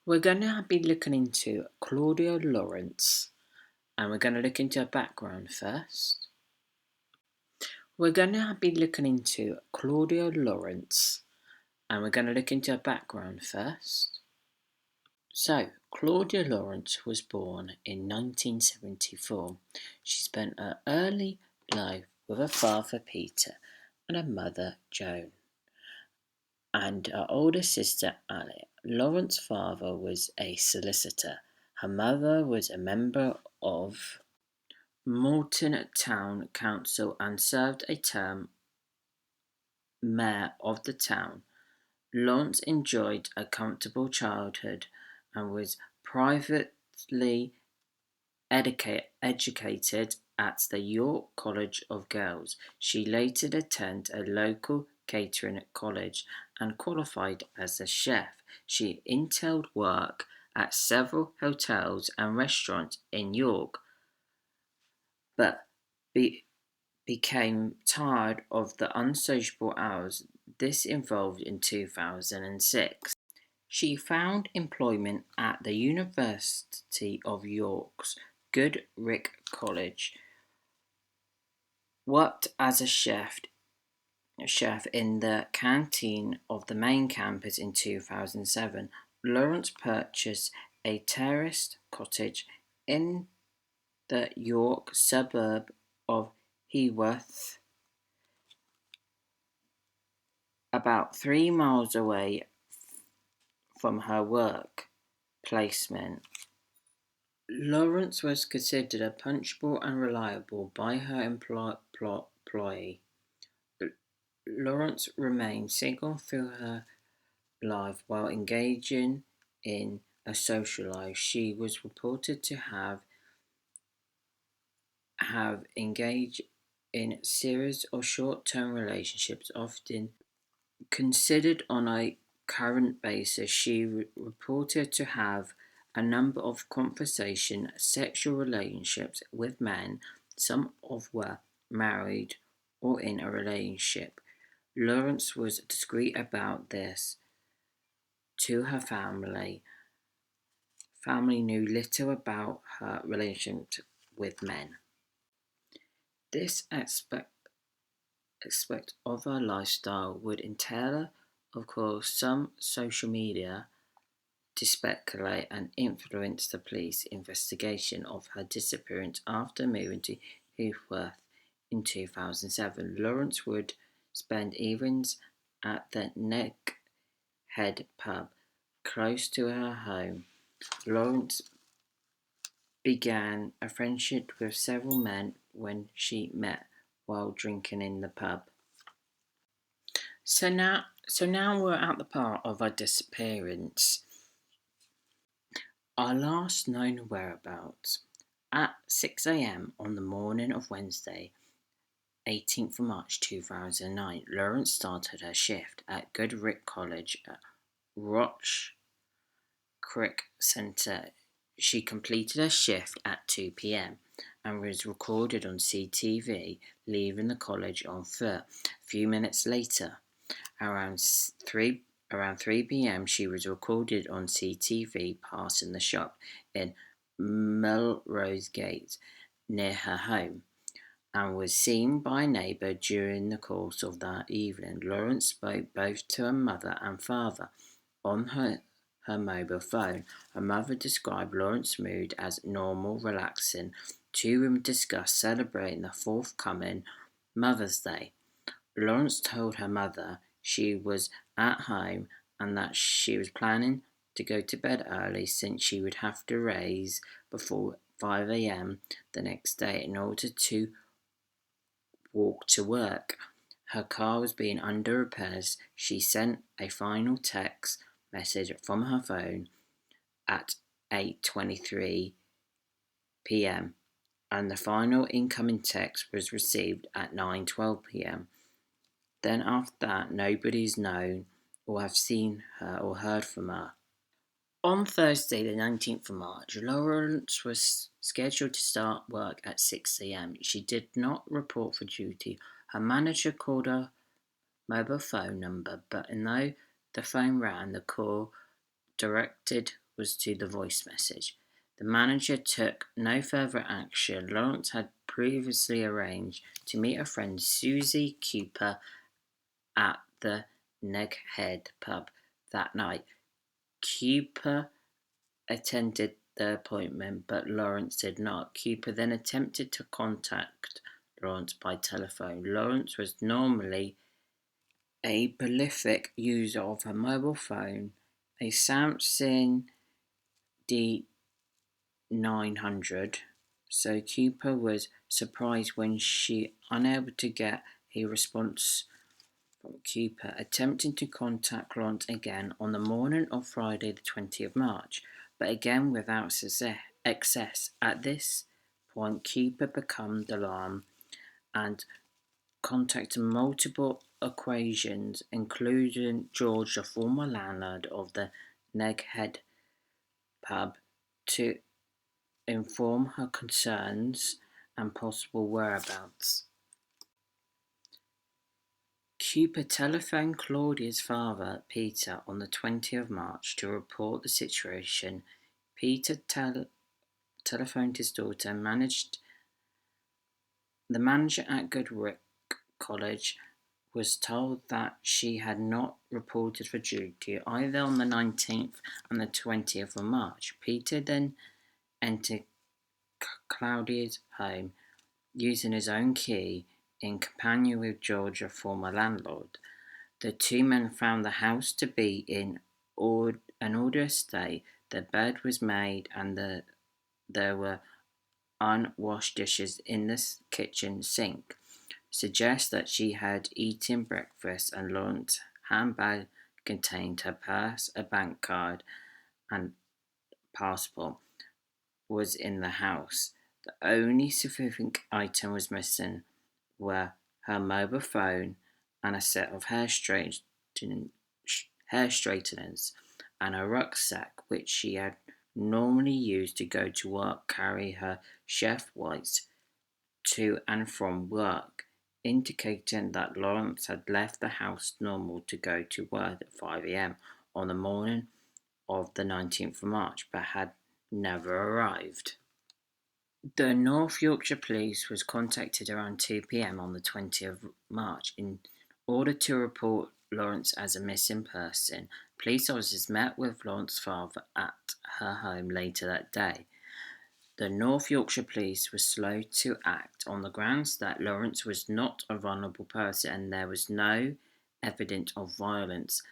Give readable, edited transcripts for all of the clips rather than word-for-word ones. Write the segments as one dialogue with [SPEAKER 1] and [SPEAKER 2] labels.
[SPEAKER 1] We're going to be looking into Claudia Lawrence, and we're going to look into her background first. We're going to be looking into Claudia Lawrence, and we're going to look into her background first. So, Claudia Lawrence was born in 1974. She spent her early life with her father Peter and her mother Joan, and her older sister Annie. Lawrence's father was a solicitor. Her mother was a member of Moulton Town Council and served a term mayor of the town. Lawrence enjoyed a comfortable childhood and was privately educated at the York College of Girls. She later attended a local catering college and qualified as a chef. She entailed work at several hotels and restaurants in York, but became tired of the unsociable hours this involved in 2006. She found employment at the University of York's Goodricke College, worked as a chef in the canteen of the main campus in 2007. Lawrence purchased a terraced cottage in the York suburb of Heworth, about 3 miles away from her work placement. Lawrence was considered punctual and reliable by her employee. Lawrence remained single through her life while engaging in a social life. She was reported to have engaged in a series of short-term relationships, often considered on a current basis. She reported to have a number of conversation sexual relationships with men, some of were married or in a relationship. Lawrence was discreet about this to her family. Family knew little about her relationship with men. This aspect of her lifestyle would entail, of course, some social media to speculate and influence the police investigation of her disappearance after moving to Heworth in 2007. Lawrence would spend evenings at the Neckhead pub close to her home. Lawrence began a friendship with several men when she met while drinking in the pub. So now we're at the part of her disappearance. Our last known whereabouts. At 6 a.m. on the morning of Wednesday, 18th of March 2009, Lawrence started her shift at Goodricke College at Roch Creek Centre. She completed her shift at 2 p.m. and was recorded on CTV leaving the college on foot. A few minutes later, around 3 p.m. she was recorded on CTV passing the shop in Melrose Gate near her home and was seen by a neighbour during the course of that evening. Lawrence spoke both to her mother and father on her mobile phone. Her mother described Lawrence's mood as normal, relaxing. Two women discussed celebrating the forthcoming Mother's Day. Lawrence told her mother she was at home and that she was planning to go to bed early since she would have to raise before 5 a.m. the next day in order to walk to work. Her car was being under repairs. She sent a final text message from her phone at 8:23 p.m. and the final incoming text was received at 9:12 p.m. Then after that, nobody's known or have seen her or heard from her. On Thursday, the 19th of March, Lawrence was scheduled to start work at 6 a.m. She did not report for duty. Her manager called her mobile phone number, but though the phone rang, the call directed was to the voice message. The manager took no further action. Lawrence had previously arranged to meet a friend, Susie Cooper, at the Neg Head pub that night. Cooper attended the appointment, but Lawrence did not. Cooper then attempted to contact Lawrence by telephone. Lawrence was normally a prolific user of her mobile phone, a Samsung D900, so Cooper was surprised when she unable to get a response from Cooper, attempting to contact Lawrence again on the morning of Friday the 20th of March, but again without success. At this point, Cooper became alarmed and contacted multiple acquaintances, including George, the former landlord of the Neg Head pub, to inform her concerns and possible whereabouts. Cooper telephoned Claudia's father, Peter, on the 20th of March to report the situation. Peter telephoned his daughter and the manager at Goodrick College was told that she had not reported for duty either on the 19th and the 20th of March. Peter then entered Claudia's home using his own key in company with George, a former landlord. The two men found the house to be in an orderly state. The bed was made and there were unwashed dishes in the kitchen sink. Suggests that she had eaten breakfast, and Lawrence's handbag contained her purse, a bank card, and passport was in the house. The only significant item was missing were her mobile phone and a set of hair straighteners and a rucksack which she had normally used to go to work, carry her chef whites to and from work, indicating that Lawrence had left the house normal to go to work at 5 a.m. on the morning of the 19th of March, but had never arrived. The North Yorkshire Police was contacted around 2 p.m. on the 20th of March in order to report Lawrence as a missing person. Police officers met with Lawrence's father at her home later that day. The North Yorkshire Police were slow to act on the grounds that Lawrence was not a vulnerable person and there was no evidence of violence.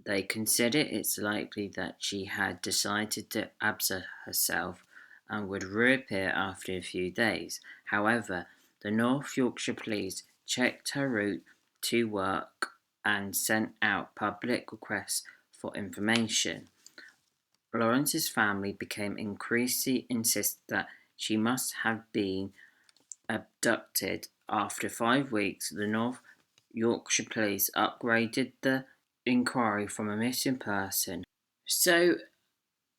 [SPEAKER 1] They considered it likely that she had decided to absent herself and would reappear after a few days. However, the North Yorkshire Police checked her route to work and sent out public requests for information. Lawrence's family became increasingly insistent that she must have been abducted. After 5 weeks, the North Yorkshire Police upgraded the inquiry from a missing person. So,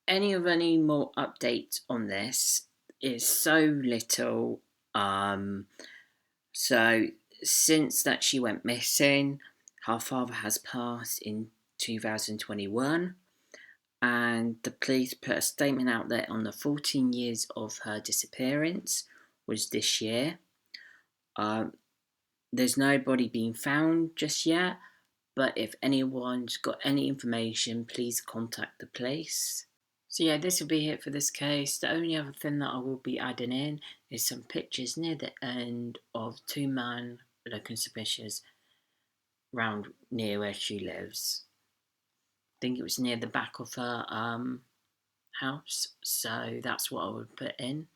[SPEAKER 1] any more updates on this is so little. So since that she went missing, her father has passed in 2021. And the police put a statement out there on the 14 years of her disappearance was this year. There's nobody being found just yet, but if anyone's got any information, please contact the police. So yeah, this will be it for this case. The only other thing that I will be adding in is some pictures near the end of two men looking suspicious round near where she lives. I think it was near the back of her house, so that's what I would put in.